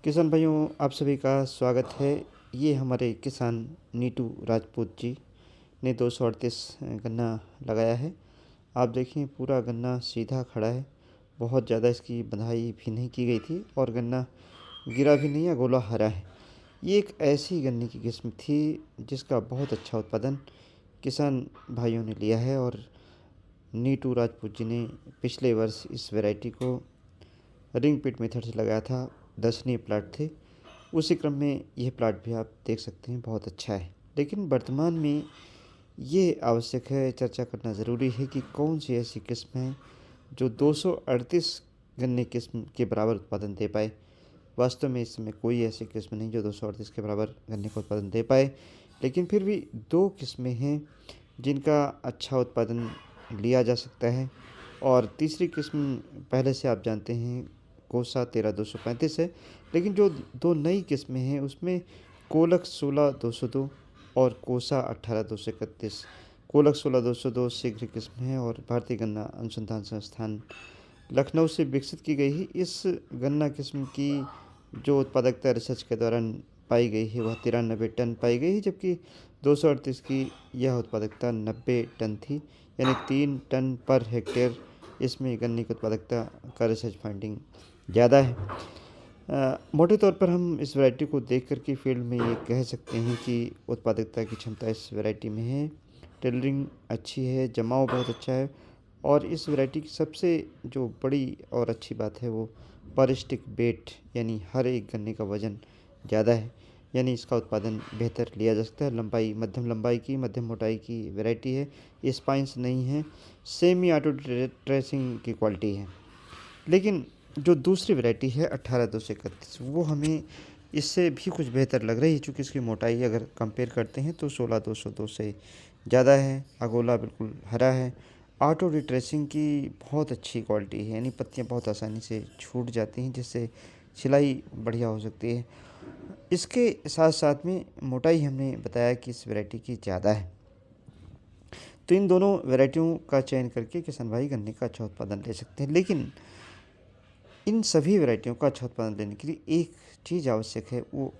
किसान भाइयों, आप सभी का स्वागत है। ये हमारे किसान नीटू राजपूत जी ने 238 गन्ना लगाया है। आप देखें, पूरा गन्ना सीधा खड़ा है। बहुत ज़्यादा इसकी बंधाई भी नहीं की गई थी और गन्ना गिरा भी नहीं है, गोला हरा है। ये एक ऐसी गन्ने की किस्म थी जिसका बहुत अच्छा उत्पादन किसान भाइयों ने लिया है और नीटू राजपूत जी ने पिछले वर्ष इस वैरायटी को रिंग पिट मेथड से लगाया था। दर्शनीय प्लाट थे। उसी क्रम में यह प्लाट भी आप देख सकते हैं, बहुत अच्छा है। लेकिन वर्तमान में ये आवश्यक है, चर्चा करना ज़रूरी है कि कौन सी ऐसी किस्म है जो 238 गन्ने किस्म के बराबर उत्पादन दे पाए। वास्तव में इस समय कोई ऐसी किस्म नहीं जो 238 के बराबर गन्ने का उत्पादन दे पाए, लेकिन फिर भी दो किस्में हैं जिनका अच्छा उत्पादन लिया जा सकता है। और तीसरी किस्म पहले से आप जानते हैं, कोसा 13-235 है। लेकिन जो दो नई किस्में हैं उसमें कोलक 16-202 और कोसा 18-231। कोलक 16-202 शीघ्र किस्म है और भारतीय गन्ना अनुसंधान संस्थान लखनऊ से विकसित की गई है। इस गन्ना किस्म की जो उत्पादकता रिसर्च के दौरान पाई गई है वह 93 टन पाई गई है, जबकि 238 की यह उत्पादकता 90 टन थी, यानी 3 टन पर हेक्टेयर इसमें गन्ने की उत्पादकता का रिसर्च फाइंडिंग ज़्यादा है। मोटे तौर पर हम इस वैरायटी को देख कर के फील्ड में ये कह सकते हैं कि उत्पादकता की क्षमता इस वैरायटी में है। टेलरिंग अच्छी है, जमाव बहुत अच्छा है और इस वैरायटी की सबसे जो बड़ी और अच्छी बात है वो पर स्टिक वेट, यानी हर एक गन्ने का वज़न ज़्यादा है, यानी इसका उत्पादन बेहतर लिया जा सकता है। लंबाई मध्यम लंबाई की, मध्यम मोटाई की वैरायटी है। स्पाइंस नहीं है, सेमी ऑटो ट्रेसिंग की क्वालिटी है। लेकिन जो दूसरी वैरायटी है 18-231, वो हमें इससे भी कुछ बेहतर लग रही है, चूँकि इसकी मोटाई अगर कंपेयर करते हैं तो 16-202 से ज़्यादा है। अगोला बिल्कुल हरा है। ऑटो रिट्रेसिंग की बहुत अच्छी क्वालिटी है, यानी पत्तियाँ बहुत आसानी से छूट जाती हैं, जिससे सिलाई बढ़िया हो सकती है। इसके साथ साथ में मोटाई हमने बताया कि इस वैरायटी की ज़्यादा है। तो इन दोनों वैरायटियों का चयन करके किसान भाई गन्ने का अच्छा उत्पादन ले सकते हैं। लेकिन इन सभी वैरायटियों का अच्छा उत्पादन लेने के लिए एक चीज़ आवश्यक है, वो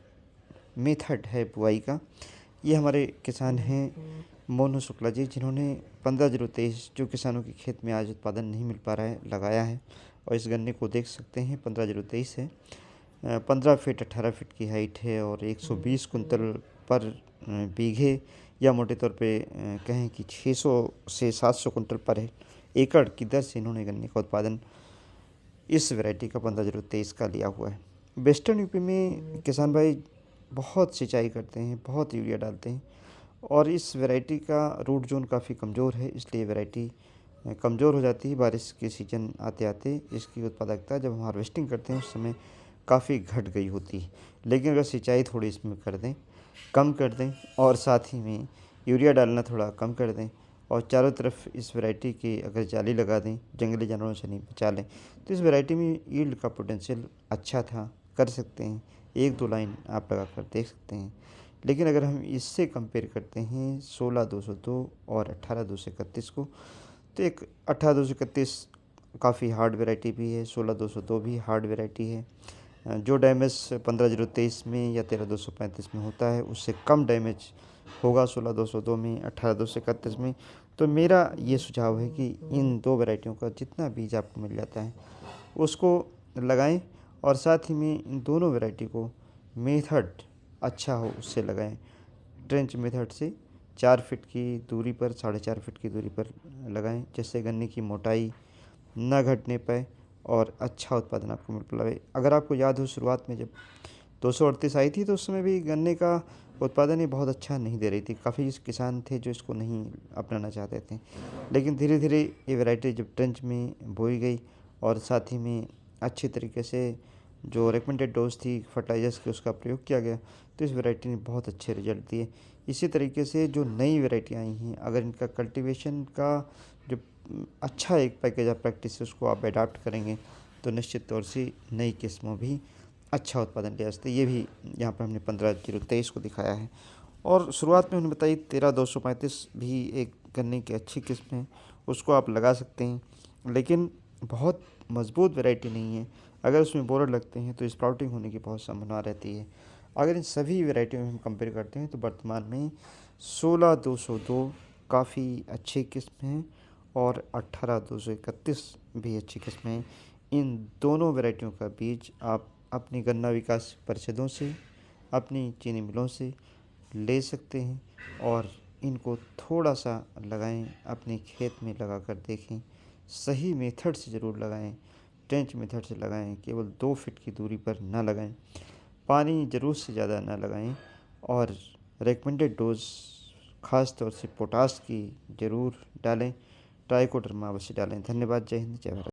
मेथड है बुआई का। ये हमारे किसान हैं मोनू शुक्ला जी, जिन्होंने 15-023 जो किसानों के खेत में आज उत्पादन नहीं मिल पा रहा है, लगाया है। और इस गन्ने को देख सकते हैं, 15-023 है। 15 फीट 18 फीट की हाइट है और 120 कुंतल पर बीघे, या मोटे तौर पे कहें कि 600 से 700 कुंटल पर है एकड़ की दर से इन्होंने गन्ने का उत्पादन इस वैरायटी का 15-023 का लिया हुआ है। वेस्टर्न यूपी में किसान भाई बहुत सिंचाई करते हैं, बहुत यूरिया डालते हैं और इस वैरायटी का रूट जोन काफ़ी कमज़ोर है, इसलिए वैरायटी कमज़ोर हो जाती है। बारिश के सीजन आते आते इसकी उत्पादकता जब हम हार्वेस्टिंग करते हैं उस समय काफ़ी घट गई होती है। लेकिन अगर सिंचाई थोड़ी इसमें कर दें, कम कर दें और साथ ही में यूरिया डालना थोड़ा कम कर दें और चारों तरफ इस वैरायटी की अगर जाली लगा दें, जंगली जानवरों से नहीं बचा लें, तो इस वैरायटी में यील्ड का पोटेंशियल अच्छा था, कर सकते हैं। 1-2 लाइन आप लगा कर देख सकते हैं। लेकिन अगर हम इससे कंपेयर करते हैं 16-202 और 18-231 को, तो एक 18-231 काफ़ी हार्ड वैरायटी भी है, 16-202 भी हार्ड वैरायटी है। जो डैमेज 15-023 में या 13-235 में होता है उससे कम डैमेज होगा 16-202 में, 18-231 में। तो मेरा ये सुझाव है कि इन दो वैरायटियों का जितना बीज आपको मिल जाता है उसको लगाएं और साथ ही में इन दोनों वैरायटी को मेथड अच्छा हो उससे लगाएं। ट्रेंच मेथड से 4 फीट की दूरी पर, 4.5 फीट की दूरी पर लगाएं, जिससे गन्ने की मोटाई न घटने पाए और अच्छा उत्पादन आपको मिल पाए। अगर आपको याद हो, शुरुआत में जब 238 आई थी तो उस समय भी गन्ने का उत्पादन ये बहुत अच्छा नहीं दे रही थी। काफ़ी किसान थे जो इसको नहीं अपनाना चाहते थे। लेकिन धीरे धीरे ये वैरायटी जब ट्रेंच में बोई गई और साथ ही में अच्छी तरीके से जो रिकमेंडेड डोज थी फर्टिलाइजर्स की उसका प्रयोग किया गया, तो इस वैरायटी ने बहुत अच्छे रिजल्ट दिए। इसी तरीके से जो नई वैरायटी आई हैं, अगर इनका कल्टीवेशन का जो अच्छा एक पैकेज ऑफ प्रैक्टिस है उसको आप अडाप्ट करेंगे तो निश्चित तौर से नई किस्मों भी अच्छा उत्पादन ले सकते हैं। ये भी यहाँ पर हमने 15-023 को दिखाया है। और शुरुआत में उन्होंने बताई 13-235 भी एक गन्ने की अच्छी किस्म है, उसको आप लगा सकते हैं। लेकिन बहुत मजबूत वैरायटी नहीं है। अगर उसमें बोरर लगते हैं तो स्प्राउटिंग होने की बहुत संभावना रहती है। अगर इन सभी वैरायटियों में हम कंपेयर करते हैं तो वर्तमान में 16-202 काफ़ी अच्छी किस्म हैं और 18-231 भी अच्छी किस्म हैं। इन दोनों वैरायटियों का बीज आप अपनी गन्ना विकास परिषदों से, अपनी चीनी मिलों से ले सकते हैं और इनको थोड़ा सा लगाएं, अपने खेत में लगा कर देखें। सही मेथड से ज़रूर लगाएं, ट्रेंच मेथड से लगाएं, केवल 2 फीट की दूरी पर ना लगाएं, पानी ज़रूरत से ज़्यादा ना लगाएं और रेकमेंडेड डोज ख़ास तौर से पोटास की ज़रूर डालें, ट्राइकोडर्मा अवश्य डालें। धन्यवाद। जय हिंद, जय भारत।